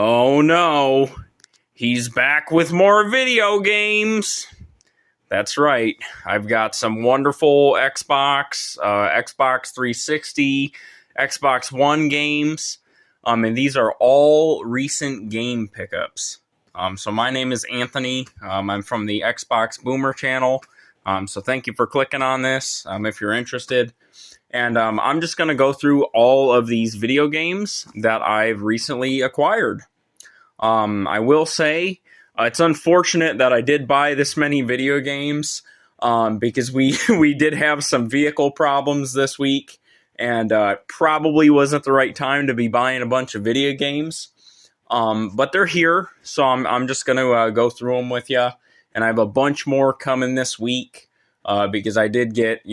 Oh no, he's back with more video games. That's right. I've got some wonderful Xbox 360, Xbox One games, and these are all recent game pickups. So my name is Anthony. I'm from the Xbox Boomer channel. So thank you for clicking on this if you're interested. And I'm just going to go through all of these video games that I've recently acquired. I will say it's unfortunate that I did buy this many video games because we did have some vehicle problems this week, and probably wasn't the right time to be buying a bunch of video games. But they're here, so I'm just going to go through them with you. And I have a bunch more coming this week because I did get,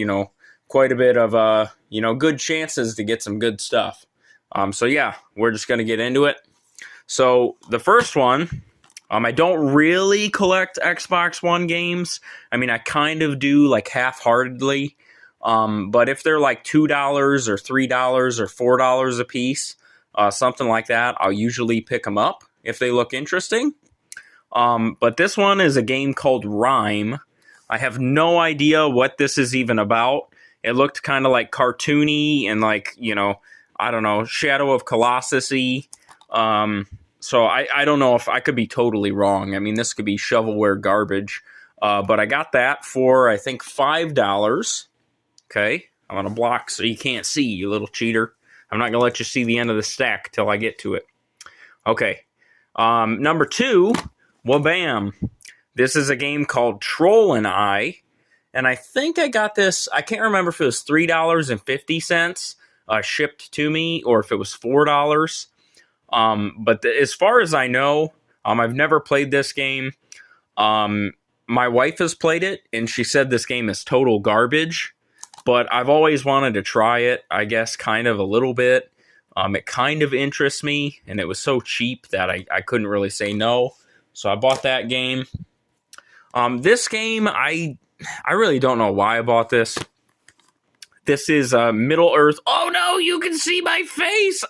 quite a bit of, good chances to get some good stuff. So yeah, we're just going to get into it. So the first one, I don't really collect Xbox One games. I mean, I kind of do like half-heartedly. But if they're like $2 or $3 or $4 a piece, something like that, I'll usually pick them up if they look interesting. But this one is a game called Rime. I have no idea what this is even about. It looked kind of like cartoony and like, I don't know, Shadow of Colossus-y. So I don't know if I could be totally wrong. I mean, this could be shovelware garbage. But I got that for, I think, $5. Okay, I'm on a block so you can't see, you little cheater. I'm not going to let you see the end of the stack till I get to it. Okay, number 2, wabam. This is a game called Troll and I. And I think I got this, I can't remember if it was $3.50 shipped to me or if it was $4. But as far as I know, I've never played this game. My wife has played it, and she said this game is total garbage. But I've always wanted to try it, I guess, kind of a little bit. It kind of interests me, and it was so cheap that I couldn't really say no. So I bought that game. This game, I really don't know why I bought this. This is Middle Earth. Oh no, you can see my face!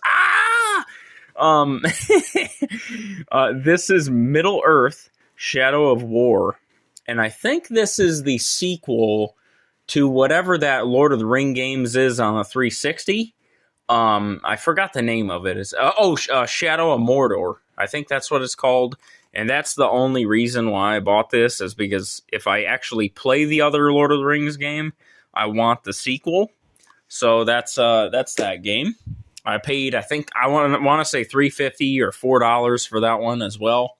This is Middle Earth, Shadow of War. And I think this is the sequel to whatever that Lord of the Ring games is on the 360. I forgot the name of it. It's Shadow of Mordor. I think that's what it's called. And that's the only reason why I bought this, is because if I actually play the other Lord of the Rings game, I want the sequel. So that's that game. I paid, I think, I want to say $3.50 or $4 for that one as well.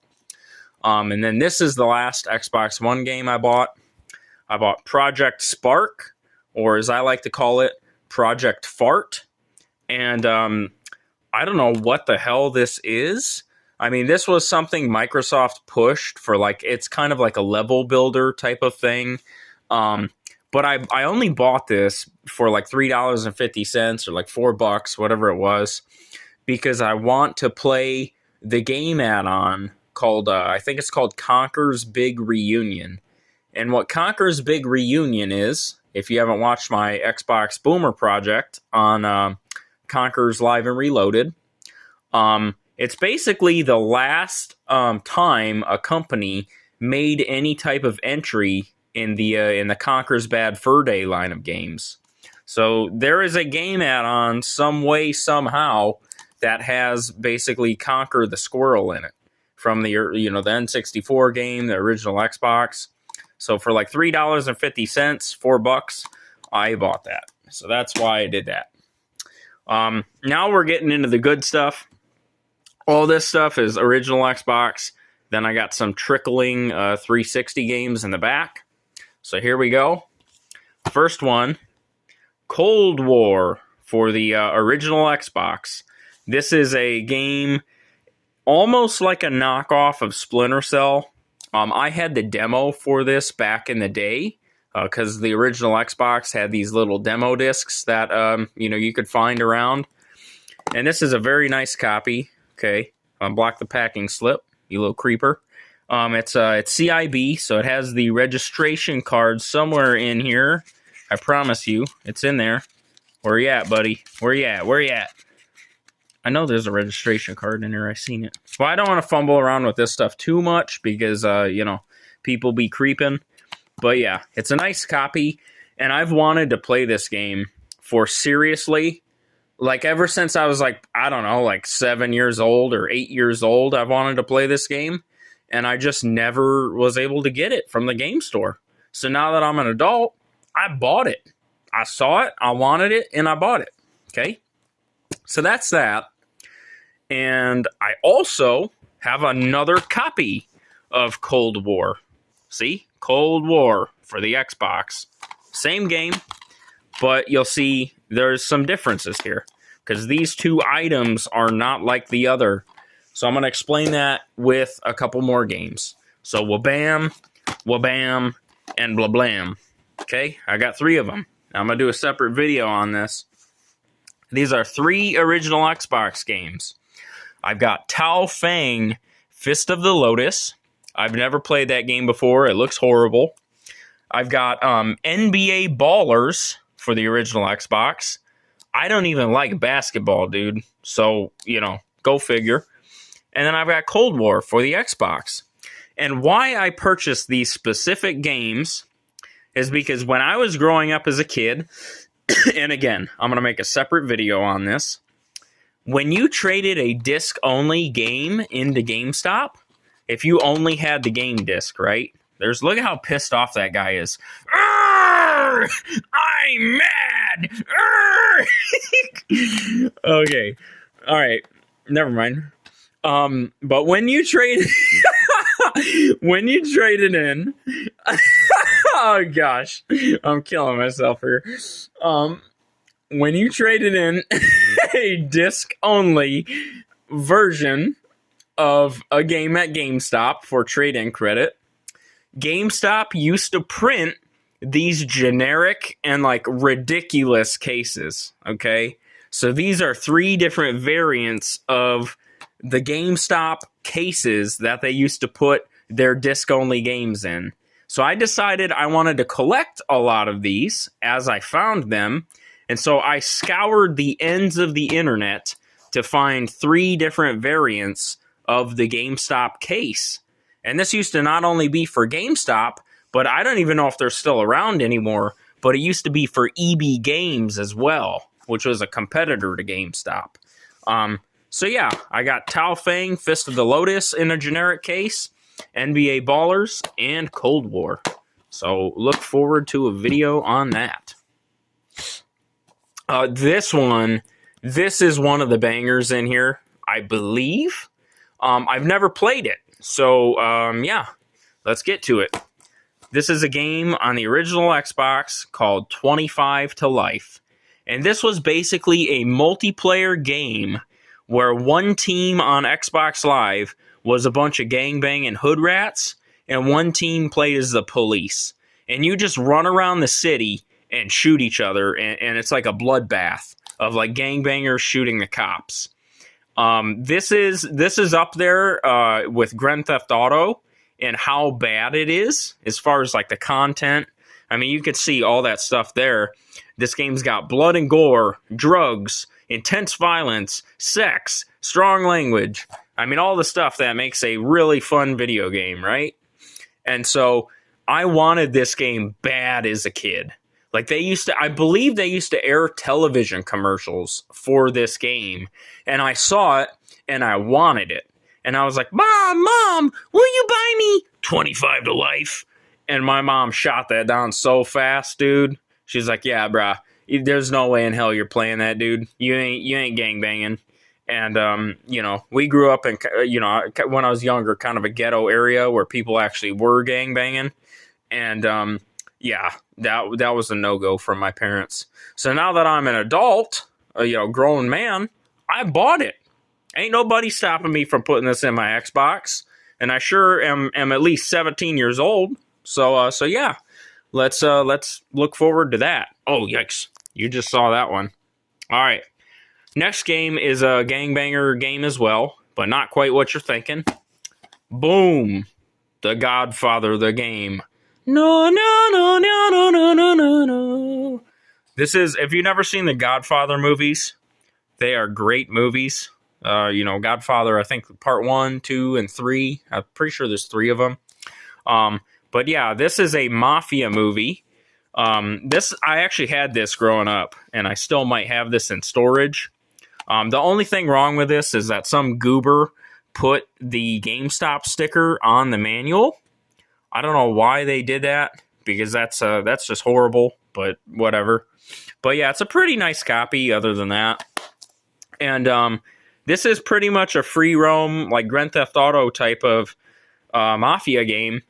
And then this is the last Xbox One game I bought. I bought Project Spark, or as I like to call it, Project Fart. And I don't know what the hell this is. I mean, this was something Microsoft pushed for, like, it's kind of like a level builder type of thing. But I only bought this for like $3.50 or like $4, whatever it was, because I want to play the game add-on called, I think it's called Conker's Big Reunion. And what Conker's Big Reunion is, if you haven't watched my Xbox Boomer project on Conker's Live and Reloaded, it's basically the last time a company made any type of entry in the Conker's Bad Fur Day line of games. So there is a game add-on some way, somehow, that has basically Conker the Squirrel in it from the N64 game, the original Xbox. So for like $3.50, $4, I bought that. So that's why I did that. Now we're getting into the good stuff. All this stuff is original Xbox. Then I got some trickling 360 games in the back. So here we go. First one, Cold War for the original Xbox. This is a game almost like a knockoff of Splinter Cell. I had the demo for this back in the day because the original Xbox had these little demo discs that you could find around. And this is a very nice copy. Okay, block the packing slip, you little creeper. It's CIB, so it has the registration card somewhere in here. I promise you, it's in there. Where you at, buddy? Where you at? I know there's a registration card in here. I've seen it. Well, I don't want to fumble around with this stuff too much because, you know, people be creeping. But yeah, it's a nice copy. And I've wanted to play this game for seriously, like ever since I was like, I don't know, like 7 years old or 8 years old, I've wanted to play this game. And I just never was able to get it from the game store. So now that I'm an adult, I bought it. I saw it, I wanted it, and I bought it. Okay? So that's that. And I also have another copy of Cold War. See? Cold War for the Xbox. Same game, but you'll see there's some differences here. Because these two items are not like the other. So I'm going to explain that with a couple more games. So wabam, wabam, and blablam. Okay? I got 3 of them. Now I'm going to do a separate video on this. These are 3 original Xbox games. I've got Tao Fang, Fist of the Lotus. I've never played that game before. It looks horrible. I've got NBA Ballers for the original Xbox. I don't even like basketball, dude. So, you know, go figure. And then I've got Cold War for the Xbox. And why I purchased these specific games is because when I was growing up as a kid, and again, I'm going to make a separate video on this. When you traded a disc-only game into GameStop, if you only had the game disc, right? Look at how pissed off that guy is. Arr! I'm mad! Arr! Okay. All right. Never mind. But when you trade... when you trade it in... oh, gosh. I'm killing myself here. When you traded in a disc-only version of a game at GameStop for trade-in credit, GameStop used to print these generic and, like, ridiculous cases, okay? So these are 3 different variants of the GameStop cases that they used to put their disc-only games in. So I decided I wanted to collect a lot of these as I found them. And so I scoured the ends of the internet to find 3 different variants of the GameStop case. And this used to not only be for GameStop, but I don't even know if they're still around anymore, but it used to be for EB Games as well, which was a competitor to GameStop. So yeah, I got Tao Fang, Fist of the Lotus in a generic case, NBA Ballers, and Cold War. So look forward to a video on that. This is one of the bangers in here, I believe. I've never played it. So, yeah, let's get to it. This is a game on the original Xbox called 25 to Life. And this was basically a multiplayer game where one team on Xbox Live was a bunch of gangbanging hood rats, and one team played as the police. And you just run around the city and shoot each other, and it's like a bloodbath of like gangbangers shooting the cops. This is up there with Grand Theft Auto and how bad it is as far as like the content. I mean, you could see all that stuff there. This game's got blood and gore, drugs, intense violence, sex, strong language. I mean, all the stuff that makes a really fun video game, right? And so I wanted this game bad as a kid. Like I believe they used to air television commercials for this game. And I saw it and I wanted it. And I was like, Mom, will you buy me 25 to Life? And my mom shot that down so fast, dude. She's like, yeah, brah, there's no way in hell you're playing that, dude. You ain't gangbanging. And, you know, we grew up in, you know, when I was younger, kind of a ghetto area where people actually were gangbanging. And, yeah, that was a no-go from my parents. So now that I'm an adult, you know, grown man, I bought it. Ain't nobody stopping me from putting this in my Xbox. And I sure am at least 17 years old. So yeah, let's look forward to that. Oh, yikes. You just saw that one. All right. Next game is a gangbanger game as well, but not quite what you're thinking. Boom. The Godfather, the game. No. This is, if you've never seen the Godfather movies, they are great movies. Godfather, I think part 1, 2, and 3. I'm pretty sure there's 3 of them. But yeah, this is a mafia movie. I actually had this growing up, and I still might have this in storage. The only thing wrong with this is that some goober put the GameStop sticker on the manual. I don't know why they did that, because that's just horrible, but whatever. But yeah, it's a pretty nice copy other than that. And this is pretty much a free roam, like Grand Theft Auto type of mafia game,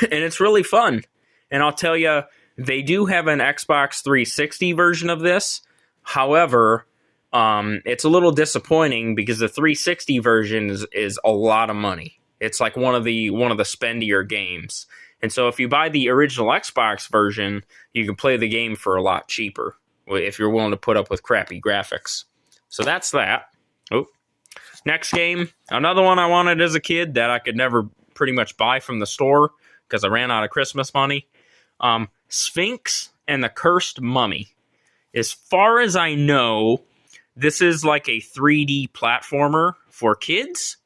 and it's really fun. And I'll tell you, they do have an Xbox 360 version of this. However, it's a little disappointing because the 360 version is a lot of money. It's like one of the spendier games. And so if you buy the original Xbox version, you can play the game for a lot cheaper if you're willing to put up with crappy graphics. So that's that. Oh, next game, another one I wanted as a kid that I could never pretty much buy from the store because I ran out of Christmas money. Sphinx and the Cursed Mummy. As far as I know, this is like a 3D platformer for kids,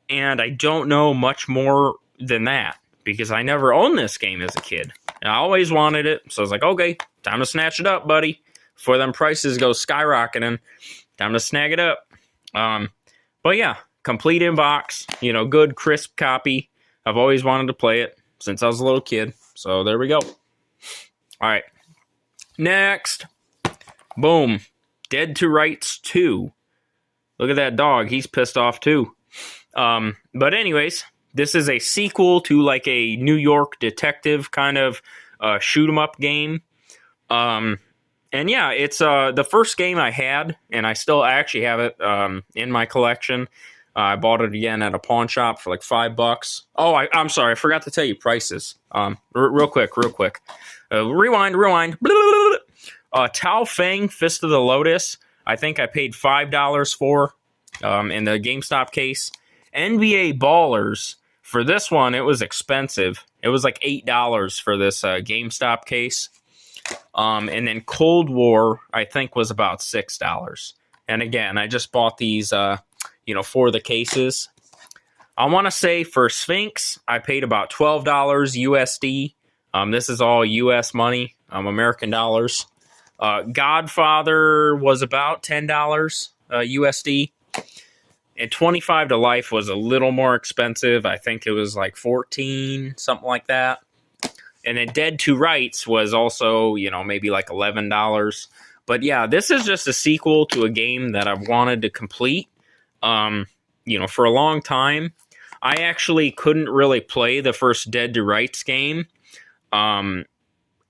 and I don't know much more than that because I never owned this game as a kid. And I always wanted it, so I was like, okay, time to snatch it up, buddy. Before them prices go skyrocketing, time to snag it up. But yeah, complete inbox, good crisp copy. I've always wanted to play it since I was a little kid, so there we go. All right, next, boom, Dead to Rights 2. Look at that dog, he's pissed off too. But anyways, this is a sequel to like a New York detective kind of shoot 'em up game. And yeah, it's the first game I had, and I actually have it in my collection. I bought it again at a pawn shop for like $5. Oh, I'm sorry, I forgot to tell you prices. Real quick. Rewind. Tao Feng Fist of the Lotus, I think I paid $5 for in the GameStop case. NBA Ballers, for this one, it was expensive. It was like $8 for this GameStop case. And then Cold War, I think, was about $6. And again, I just bought these, for the cases. I want to say for Sphinx, I paid about $12 USD. This is all US money, American dollars. Godfather was about $10 USD. And 25 to Life was a little more expensive. I think it was like 14, something like that. And then Dead to Rights was also, maybe like $11. But yeah, this is just a sequel to a game that I've wanted to complete, for a long time. I actually couldn't really play the first Dead to Rights game when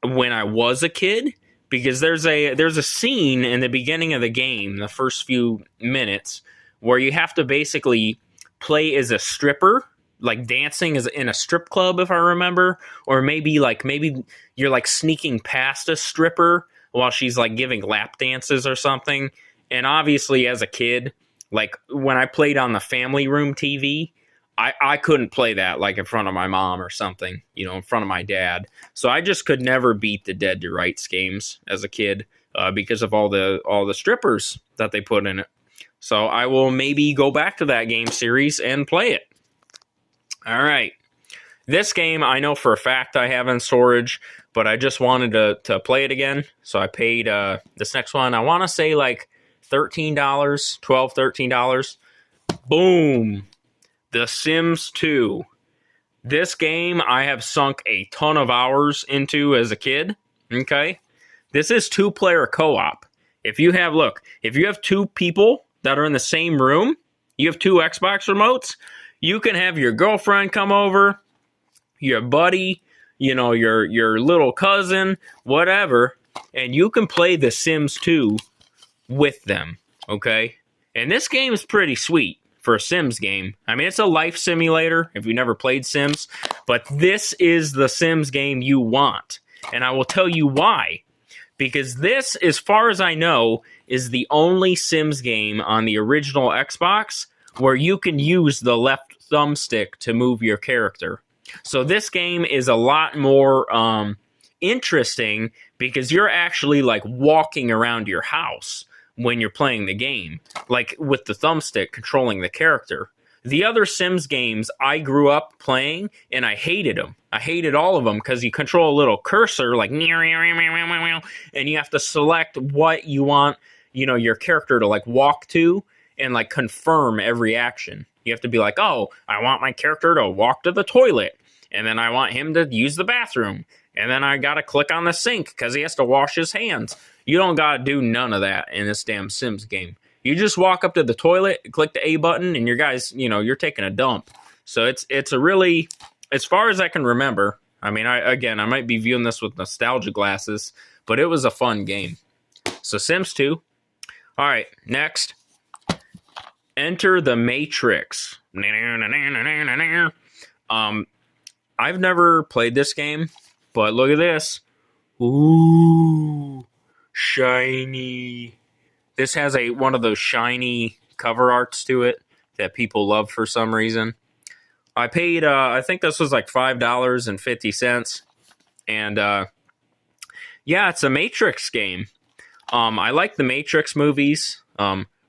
I was a kid, because there's a scene in the beginning of the game, the first few minutes, where you have to basically play as a stripper, like dancing as in a strip club, if I remember, or maybe you're like sneaking past a stripper while she's like giving lap dances or something. And obviously, as a kid, like when I played on the family room TV, I couldn't play that like in front of my mom or something, in front of my dad. So I just could never beat the Dead to Rights games as a kid because of all the strippers that they put in it. So I will maybe go back to that game series and play it. All right. This game, I know for a fact I have in storage, but I just wanted to play it again. So I paid this next one, I want to say like $13, $12, $13. Boom. The Sims 2. This game I have sunk a ton of hours into as a kid. Okay. This is 2-player co-op. If you have 2 people that are in the same room, you have 2 Xbox remotes, you can have your girlfriend come over, your buddy, your little cousin, whatever, and you can play The Sims 2 with them, okay? And this game is pretty sweet for a Sims game. I mean, it's a life simulator if you've never played Sims, but this is the Sims game you want. And I will tell you why. Because this, as far as I know, is the only Sims game on the original Xbox where you can use the left thumbstick to move your character. So this game is a lot more interesting because you're actually like walking around your house, when you're playing the game, like with the thumbstick controlling the character. The other Sims games I grew up playing, and I hated them. I hated all of them because you control a little cursor, like, and you have to select what you want, your character to, like, walk to and, like, confirm every action. You have to be like, oh, I want my character to walk to the toilet, and then I want him to use the bathroom, and then I got to click on the sink because he has to wash his hands. You don't got to do none of that in this damn Sims game. You just walk up to the toilet, click the A button, and your guys, you're taking a dump. So it's a really, as far as I can remember, I mean, I might be viewing this with nostalgia glasses, but it was a fun game. So Sims 2. All right, next. Enter the Matrix. I've never played this game, but look at this. Ooh, shiny. This has one of those shiny cover arts to it that people love for some reason. I paid, I think this was like $5.50. And, yeah, it's a Matrix game. I like the Matrix movies.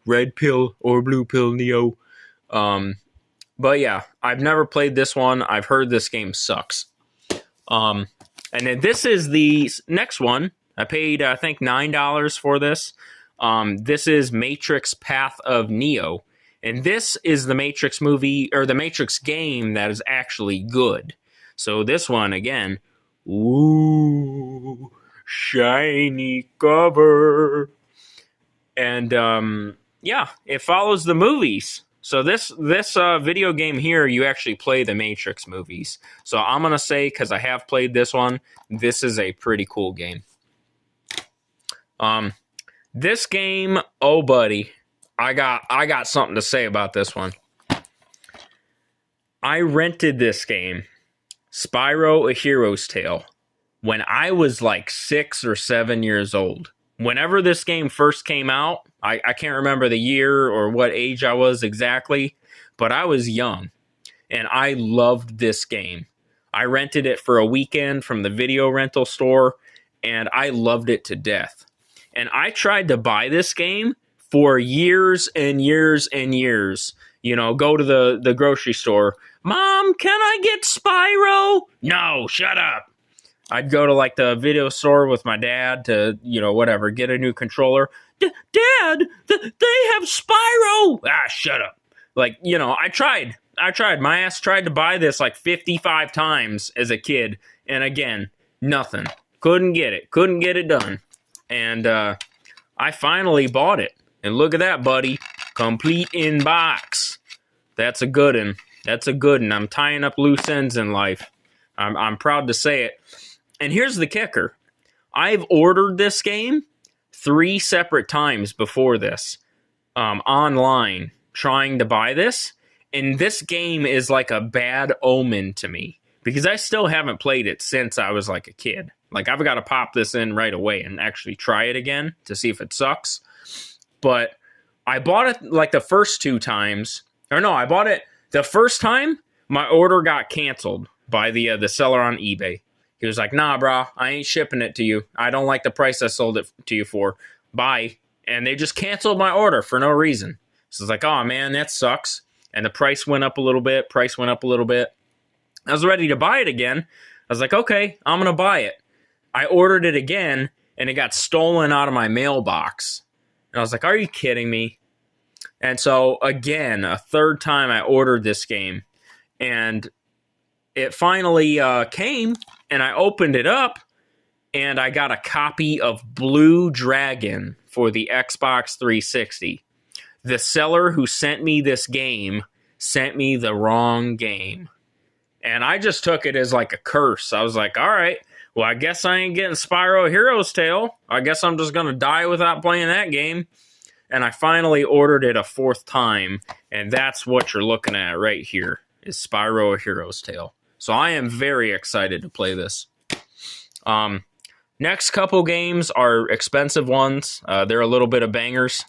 Red pill or blue pill, Neo. But yeah, I've never played this one. I've heard this game sucks. And then this is the next one. I paid, I think, $9 for this. This is Matrix Path of Neo. And this is the Matrix movie, or the Matrix game that is actually good. So this one, again, ooh, shiny cover. And, yeah, it follows the movies. So this video game here, you actually play the Matrix movies. So I'm going to say, because I have played this one, this is a pretty cool game. This game, oh buddy, I got something to say about this one. I rented this game, Spyro: A Hero's Tale, when I was like 6 or 7 years old. Whenever this game first came out, I can't remember the year or what age I was exactly, but I was young, and I loved this game. I rented it for a weekend from the video rental store, and I loved it to death. And I tried to buy this game for years and years and years. Go to the grocery store. Mom, can I get Spyro? No, shut up. I'd go to like the video store with my dad to, whatever, get a new controller. Dad, they have Spyro. Ah, shut up. Like, I tried. My ass tried to buy this like 55 times as a kid. And again, nothing. Couldn't get it done. And I finally bought it. And look at that, buddy. Complete in box. That's a good one. I'm tying up loose ends in life. I'm proud to say it. And here's the kicker. I've ordered this game 3 separate times before this. Online, trying to buy this. And this game is like a bad omen to me. Because I still haven't played it since I was like a kid. Like, I've got to pop this in right away and actually try it again to see if it sucks. But I bought it like the first 2 times. Or no, I bought it the first time. My order got canceled by the seller on eBay. He was like, nah, bro, I ain't shipping it to you. I don't like the price I sold it to you for. Bye. And they just canceled my order for no reason. So it's like, oh, man, that sucks. And the price went up a little bit. I was ready to buy it again. I was like, okay, I'm going to buy it. I ordered it again, and it got stolen out of my mailbox. And I was like, are you kidding me? And so, again, a third time I ordered this game. And it finally came, and I opened it up, and I got a copy of Blue Dragon for the Xbox 360. The seller who sent me this game sent me the wrong game. And I just took it as like a curse. I was like, all right, well, I guess I ain't getting Spyro Hero's Tale. I guess I'm just going to die without playing that game. And I finally ordered it a 4th time. And that's what you're looking at right here, is Spyro Hero's Tale. So I am very excited to play this. Next couple games are expensive ones. They're a little bit of bangers.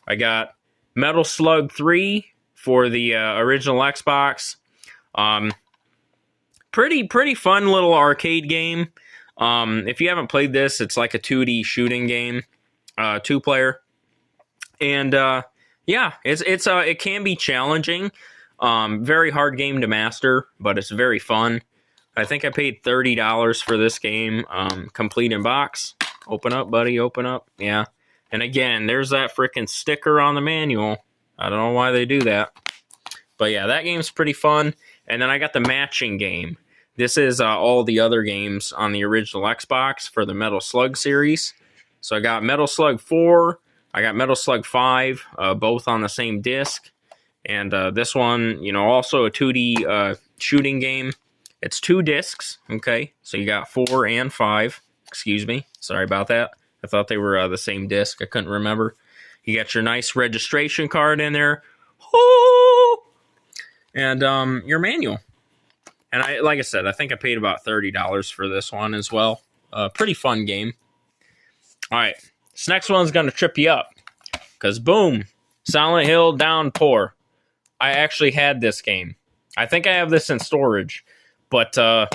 I got Metal Slug 3 for the original Xbox. Pretty fun little arcade game. If you haven't played this, it's like a 2D shooting game, 2-player. And yeah, it can be challenging. Very hard game to master, but it's very fun. I think I paid $30 for this game, complete in box. Open up, buddy, open up. Yeah. And again, there's that freaking sticker on the manual. I don't know why they do that. But yeah, that game's pretty fun. And then I got the matching game. This is all the other games on the original Xbox for the Metal Slug series. So I got Metal Slug 4, I got Metal Slug 5, both on the same disc. And this one, also a 2D shooting game. It's 2 discs, okay? So you got 4 and 5. Excuse me. Sorry about that. I thought they were the same disc. I couldn't remember. You got your nice registration card in there. Oh! And your manual. And like I said, I think I paid about $30 for this one as well. Pretty fun game. All right. This next one's going to trip you up. Because boom, Silent Hill Downpour. I actually had this game. I think I have this in storage. But I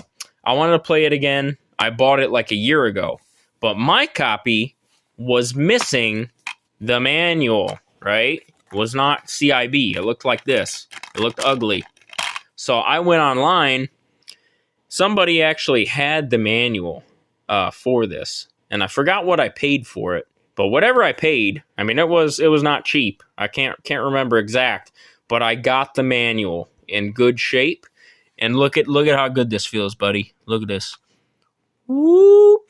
wanted to play it again. I bought it like a year ago. But my copy was missing the manual, right? It was not CIB. It looked like this. It looked ugly. So I went online. Somebody actually had the manual for this. And I forgot what I paid for it. But whatever I paid, I mean, it was not cheap. I can't remember exact. But I got the manual in good shape. And look at how good this feels, buddy. Look at this. Whoop.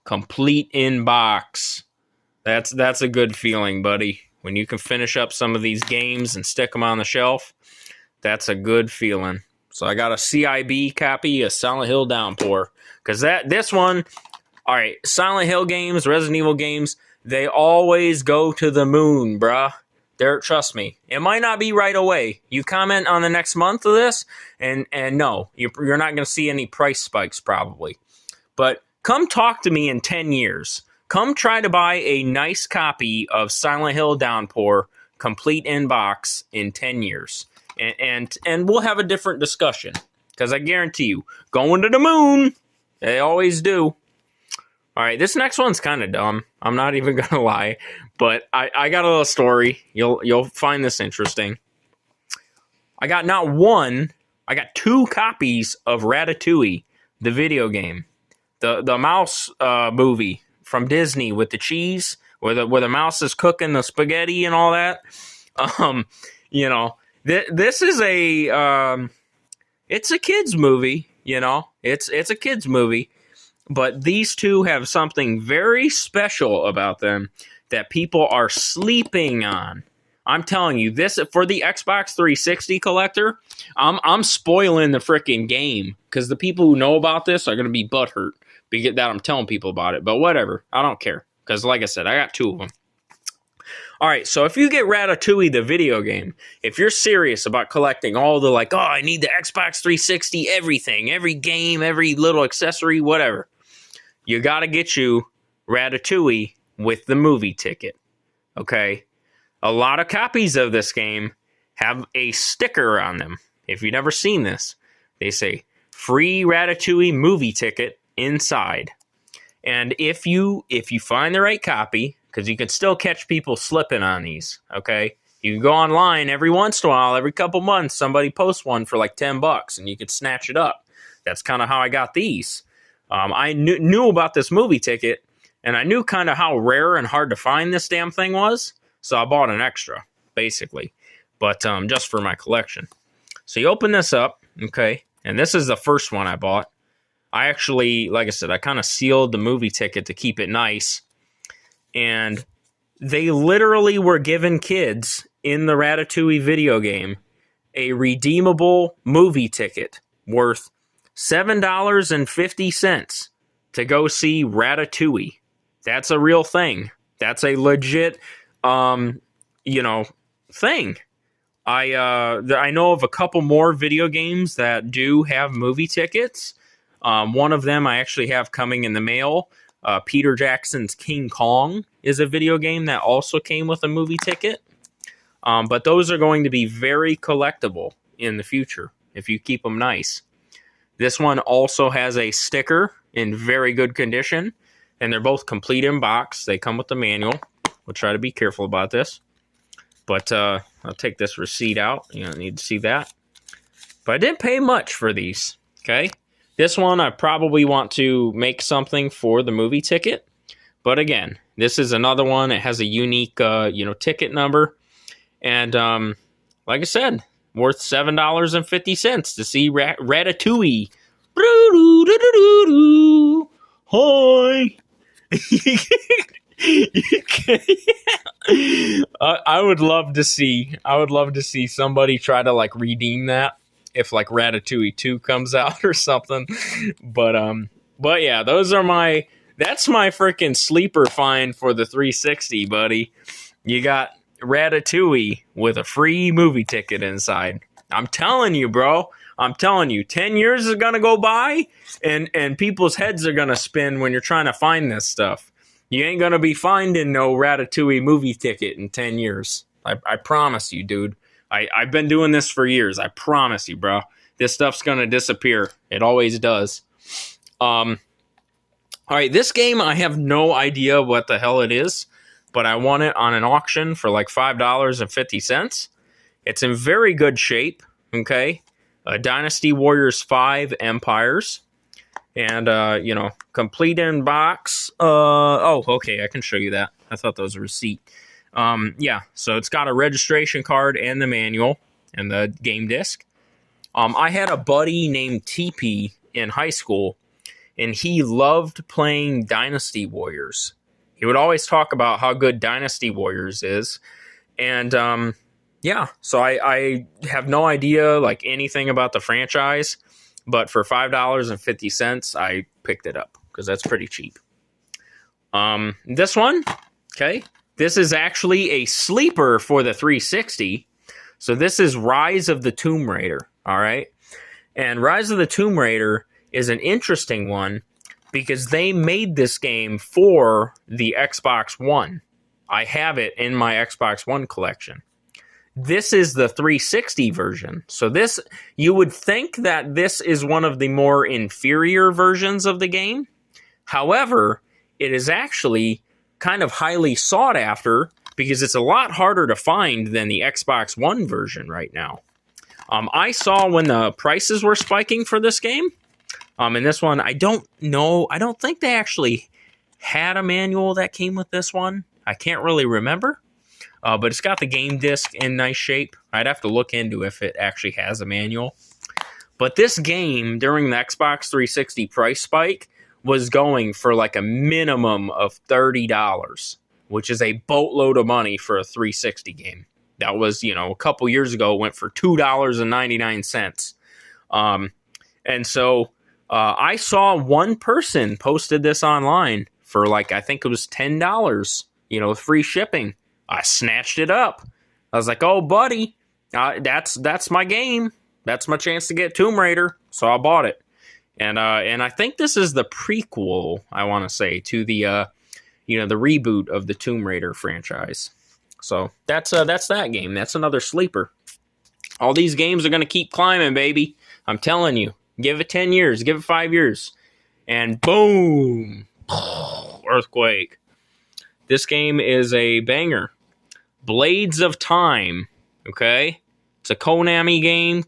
Complete in box. That's a good feeling, buddy. When you can finish up some of these games and stick them on the shelf, that's a good feeling. So I got a CIB copy of Silent Hill Downpour. Because this one, all right, Silent Hill games, Resident Evil games, they always go to the moon, bruh. Trust me, it might not be right away. You comment on the next month of this, and no, you're not going to see any price spikes probably. But come talk to me in 10 years. Come try to buy a nice copy of Silent Hill Downpour, complete in box, in 10 years. And we'll have a different discussion. Because I guarantee you, going to the moon, they always do. All right, this next one's kind of dumb. I'm not even going to lie. But I got a little story. You'll find this interesting. I got I got 2 copies of Ratatouille, the video game. The mouse movie from Disney with the cheese, where the mouse is cooking the spaghetti and all that. This is it's a kids movie, It's a kids movie. But these 2 have something very special about them that people are sleeping on. I'm telling you, this for the Xbox 360 collector, I'm spoiling the freaking game because the people who know about this are going to be butthurt that I'm telling people about it. But whatever, I don't care because, like I said, I got 2 of them. All right, so if you get Ratatouille, the video game, if you're serious about collecting all the I need the Xbox 360, everything, every game, every little accessory, whatever, you got to get you Ratatouille with the movie ticket, okay? A lot of copies of this game have a sticker on them. If you've never seen this, they say, free Ratatouille movie ticket inside. And if you find the right copy, because you can still catch people slipping on these, okay? You can go online every once in a while, every couple months, somebody posts one for like $10 and you could snatch it up. That's kind of how I got these. I knew about this movie ticket, and I knew kind of how rare and hard to find this damn thing was, so I bought an extra, basically, but just for my collection. So you open this up, okay, and this is the first one I bought. I actually, like I said, I kind of sealed the movie ticket to keep it nice, and they literally were giving kids in the Ratatouille video game a redeemable movie ticket worth $7.50 to go see Ratatouille. That's a real thing. That's a legit, thing. I know of a couple more video games that do have movie tickets. One of them I actually have coming in the mail. Peter Jackson's King Kong is a video game that also came with a movie ticket. But those are going to be very collectible in the future if you keep them nice. This one also has a sticker in very good condition, and they're both complete in box. They come with the manual. We'll try to be careful about this. But I'll take this receipt out. You don't need to see that. But I didn't pay much for these, okay? This one, I probably want to make something for the movie ticket. But again, this is another one. It has a unique, ticket number. And like I said, worth $7.50 to see Ratatouille. Hi. I would love to see somebody try to like redeem that if like Ratatouille 2 comes out or something. But yeah, that's my freaking sleeper find for the 360, buddy. You got Ratatouille with a free movie ticket inside. I'm telling you, bro. I'm telling you, 10 years is going to go by and people's heads are going to spin when you're trying to find this stuff. You ain't going to be finding no Ratatouille movie ticket in 10 years. I promise you, dude. I've been doing this for years. I promise you, bro. This stuff's going to disappear. It always does. All right, this game, I have no idea what the hell it is, but I won it on an auction for like $5.50. It's in very good shape, okay? Dynasty Warriors 5 Empires. And, complete in box. Okay, I can show you that. I thought that was a receipt. So it's got a registration card and the manual and the game disc. I had a buddy named TP in high school, and he loved playing Dynasty Warriors. He would always talk about how good Dynasty Warriors is. And, so I have no idea, like, anything about the franchise. But for $5.50, I picked it up because that's pretty cheap. This one, okay, this is actually a sleeper for the 360. So this is Rise of the Tomb Raider, all right? And Rise of the Tomb Raider is an interesting one because they made this game for the Xbox One. I have it in my Xbox One collection. This is the 360 version. So this, you would think that this is one of the more inferior versions of the game. However, it is actually kind of highly sought after because it's a lot harder to find than the Xbox One version right now. I saw when the prices were spiking for this game. And this one, I don't think they actually had a manual that came with this one. I can't really remember. But it's got the game disc in nice shape. I'd have to look into if it actually has a manual. But this game, during the Xbox 360 price spike, was going for like a minimum of $30, which is a boatload of money for a 360 game. That was, a couple years ago, it went for $2.99. And so I saw one person posted this online for like, I think it was $10, free shipping. I snatched it up. I was like, "Oh, buddy, that's my game. That's my chance to get Tomb Raider." So I bought it, and I think this is the prequel. I want to say to the the reboot of the Tomb Raider franchise. So that's that game. That's another sleeper. All these games are gonna keep climbing, baby. I'm telling you. Give it 10 years. Give it 5 years, and boom, earthquake. This game is a banger. Blades of Time, okay? It's a Konami game.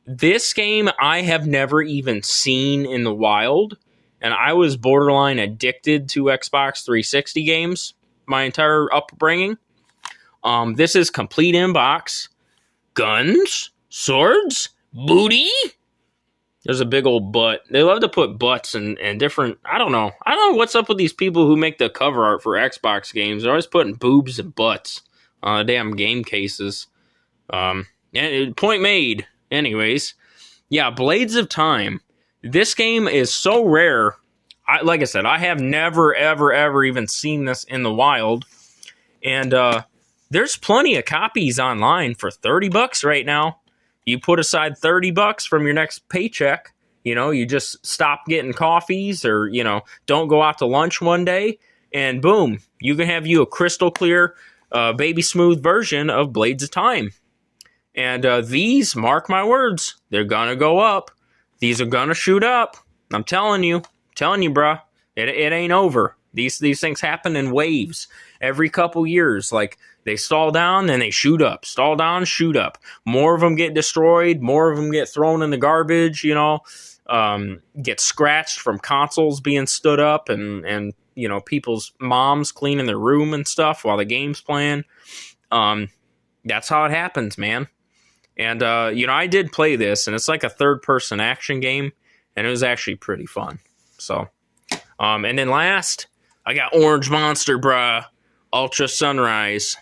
This game I have never even seen in the wild, and I was borderline addicted to Xbox 360 games my entire upbringing. This is complete in box. Guns, swords, booty. There's a big old butt. They love to put butts and different... I don't know what's up with these people who make the cover art for Xbox games. They're always putting boobs and butts on damn game cases. Point made. Anyways. Yeah, Blades of Time. This game is so rare. Like I said, I have never, ever even seen this in the wild. And there's plenty of copies online for $30 right now. You put aside $30 from your next paycheck. You just stop getting coffees or, don't go out to lunch one day. And boom, you can have you a crystal clear, baby smooth version of Blades of Time. And these, mark my words, they're going to go up. These are going to shoot up. I'm telling you, bruh. It ain't over. These things happen in waves every couple years. Like, they stall down, then they shoot up. Stall down, shoot up. More of them get destroyed. More of them get thrown in the garbage, you know. Get scratched from consoles being stood up and you know, people's moms cleaning their room and stuff while the game's playing. That's how it happens, man. And, you know, I did play this, and it's like a third-person action game, and it was actually pretty fun. So, and then last, I got Orange Monster, bruh. Ultra Sunrise.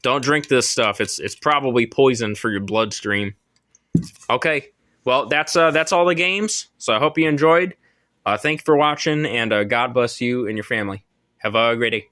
Don't drink this stuff. It's probably poison for your bloodstream. Okay, well, that's all the games, so I hope you enjoyed. Thank you for watching, and God bless you and your family. Have a great day.